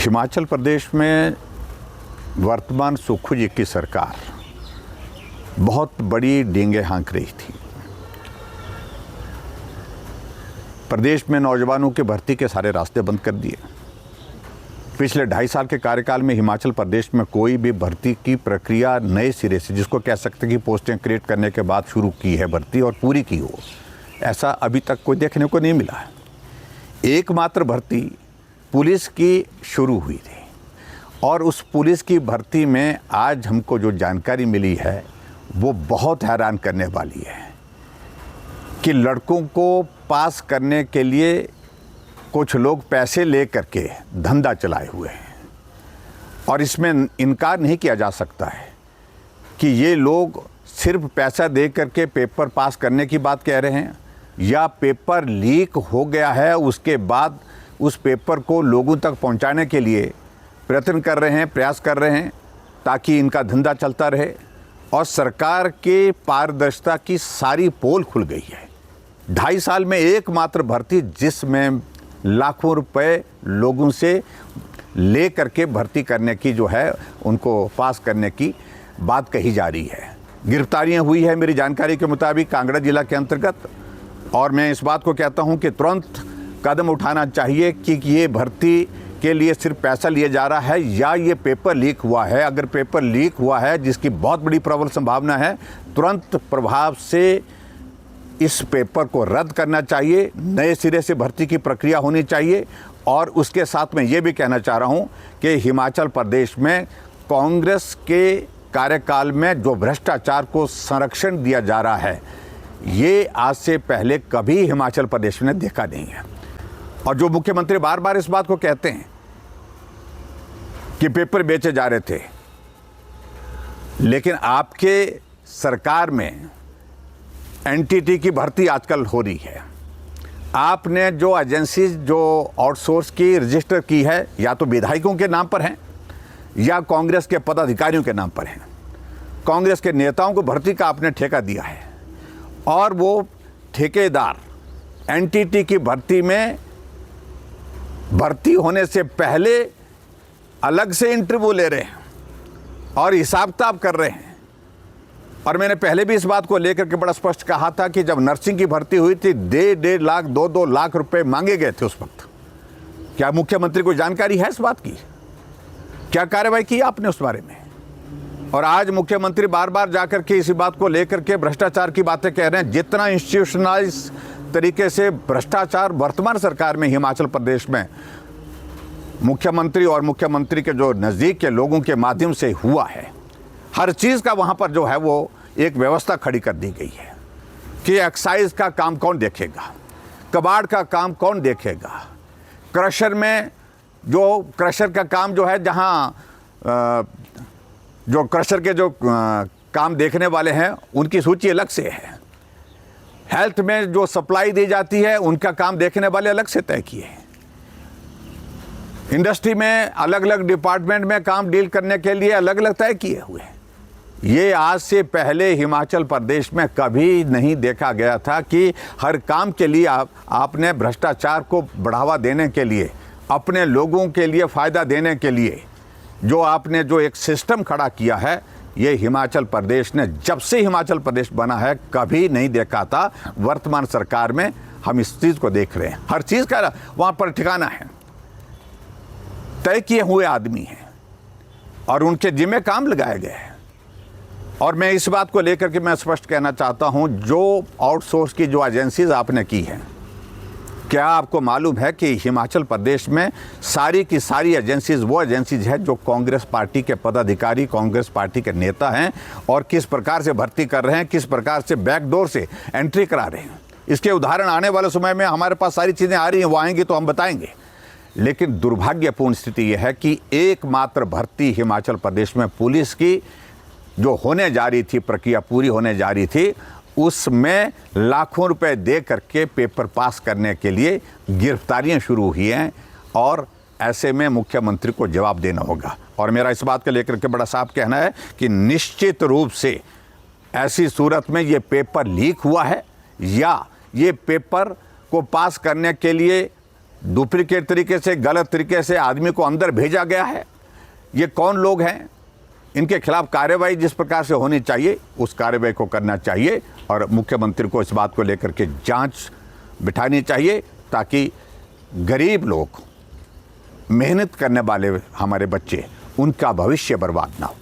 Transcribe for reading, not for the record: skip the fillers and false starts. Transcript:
हिमाचल प्रदेश में वर्तमान सुक्खू जी की सरकार बहुत बड़ी डींगे हाँक रही थी। प्रदेश में नौजवानों की भर्ती के सारे रास्ते बंद कर दिए। पिछले 2.5 साल के कार्यकाल में हिमाचल प्रदेश में कोई भी भर्ती की प्रक्रिया नए सिरे से, जिसको कह सकते हैं कि पोस्टें क्रिएट करने के बाद शुरू की है भर्ती और पूरी की हो, ऐसा अभी तक कोई देखने को नहीं मिला है। एकमात्र भर्ती पुलिस की शुरू हुई थी और उस पुलिस की भर्ती में आज हमको जो जानकारी मिली है वो बहुत हैरान करने वाली है कि लड़कों को पास करने के लिए कुछ लोग पैसे ले करके धंधा चलाए हुए हैं और इसमें इनकार नहीं किया जा सकता है कि ये लोग सिर्फ पैसा दे करके पेपर पास करने की बात कह रहे हैं या पेपर लीक हो गया है, उसके बाद उस पेपर को लोगों तक पहुंचाने के लिए प्रयत्न कर रहे हैं, प्रयास कर रहे हैं ताकि इनका धंधा चलता रहे। और सरकार के पारदर्शिता की सारी पोल खुल गई है। 2.5 साल में एकमात्र भर्ती जिसमें लाखों रुपए लोगों से ले करके भर्ती करने की जो है उनको पास करने की बात कही जा रही है। गिरफ्तारियां हुई है मेरी जानकारी के मुताबिक कांगड़ा जिला के अंतर्गत, और मैं इस बात को कहता हूं कि तुरंत कदम उठाना चाहिए कि ये भर्ती के लिए सिर्फ पैसा लिया जा रहा है या ये पेपर लीक हुआ है। अगर पेपर लीक हुआ है, जिसकी बहुत बड़ी प्रबल संभावना है, तुरंत प्रभाव से इस पेपर को रद्द करना चाहिए, नए सिरे से भर्ती की प्रक्रिया होनी चाहिए। और उसके साथ में ये भी कहना चाह रहा हूँ कि हिमाचल प्रदेश में कांग्रेस के कार्यकाल में जो भ्रष्टाचार को संरक्षण दिया जा रहा है, ये आज से पहले कभी हिमाचल प्रदेश ने देखा नहीं है। और जो मुख्यमंत्री बार बार इस बात को कहते हैं कि पेपर बेचे जा रहे थे, लेकिन आपके सरकार में एनटीटी की भर्ती आजकल हो रही है। आपने जो एजेंसी जो आउटसोर्स की रजिस्टर की है, या तो विधायकों के नाम पर हैं या कांग्रेस के पदाधिकारियों के नाम पर हैं। कांग्रेस के नेताओं को भर्ती का आपने ठेका दिया है और वो ठेकेदार एनटीटी की भर्ती में भर्ती होने से पहले अलग से इंटरव्यू ले रहे हैं और हिसाब किताब कर रहे हैं। और मैंने पहले भी इस बात को लेकर के बड़ा स्पष्ट कहा था कि जब नर्सिंग की भर्ती हुई थी 1.5 लाख 2 लाख रुपए मांगे गए थे उस वक्त। क्या मुख्यमंत्री को जानकारी है इस बात की? क्या कार्रवाई की आपने उस बारे में? और आज मुख्यमंत्री बार बार जाकर के इसी बात को लेकर के भ्रष्टाचार की बातें कह रहे हैं। जितना इंस्टीट्यूशनलाइज तरीके से भ्रष्टाचार वर्तमान सरकार में हिमाचल प्रदेश में मुख्यमंत्री और मुख्यमंत्री के जो नज़दीक के लोगों के माध्यम से हुआ है, हर चीज़ का वहाँ पर जो है वो एक व्यवस्था खड़ी कर दी गई है कि एक्साइज का काम कौन देखेगा, कबाड़ का काम कौन देखेगा, क्रशर में जो क्रशर का काम जो है, जहाँ जो क्रशर के जो काम देखने वाले हैं उनकी सूची अलग से है। हेल्थ में जो सप्लाई दी जाती है उनका काम देखने वाले अलग से तय किए हैं। इंडस्ट्री में अलग अलग डिपार्टमेंट में काम डील करने के लिए अलग अलग तय किए हुए हैं। ये आज से पहले हिमाचल प्रदेश में कभी नहीं देखा गया था कि हर काम के लिए आपने भ्रष्टाचार को बढ़ावा देने के लिए, अपने लोगों के लिए फ़ायदा देने के लिए जो आपने जो एक सिस्टम खड़ा किया है, ये हिमाचल प्रदेश ने जब से हिमाचल प्रदेश बना है कभी नहीं देखा था। वर्तमान सरकार में हम इस चीज़ को देख रहे हैं। हर चीज़ का वहाँ पर ठिकाना है, तय किए हुए आदमी हैं और उनके जिम्मे काम लगाए गए हैं। और मैं इस बात को लेकर के मैं स्पष्ट कहना चाहता हूं, जो आउटसोर्स की जो एजेंसीज आपने की हैं, क्या आपको मालूम है कि हिमाचल प्रदेश में सारी की सारी एजेंसीज वो एजेंसीज है जो कांग्रेस पार्टी के पदाधिकारी, कांग्रेस पार्टी के नेता हैं और किस प्रकार से भर्ती कर रहे हैं, किस प्रकार से बैकडोर से एंट्री करा रहे हैं। इसके उदाहरण आने वाले समय में हमारे पास सारी चीज़ें आ रही हैं, वो आएंगी तो हम बताएंगे। लेकिन दुर्भाग्यपूर्ण स्थिति यह है कि एकमात्र भर्ती हिमाचल प्रदेश में पुलिस की जो होने जा रही थी, प्रक्रिया पूरी होने जा रही थी, उसमें लाखों रुपए दे करके पेपर पास करने के लिए गिरफ्तारियां शुरू हुई हैं और ऐसे में मुख्यमंत्री को जवाब देना होगा। और मेरा इस बात को लेकर के बड़ा साफ कहना है कि निश्चित रूप से ऐसी सूरत में ये पेपर लीक हुआ है या ये पेपर को पास करने के लिए डुप्लीकेट तरीके से, गलत तरीके से आदमी को अंदर भेजा गया है। ये कौन लोग हैं? इनके खिलाफ कार्रवाई जिस प्रकार से होनी चाहिए उस कार्रवाई को करना चाहिए और मुख्यमंत्री को इस बात को लेकर के जांच बिठानी चाहिए ताकि गरीब लोग, मेहनत करने वाले हमारे बच्चे, उनका भविष्य बर्बाद ना हो।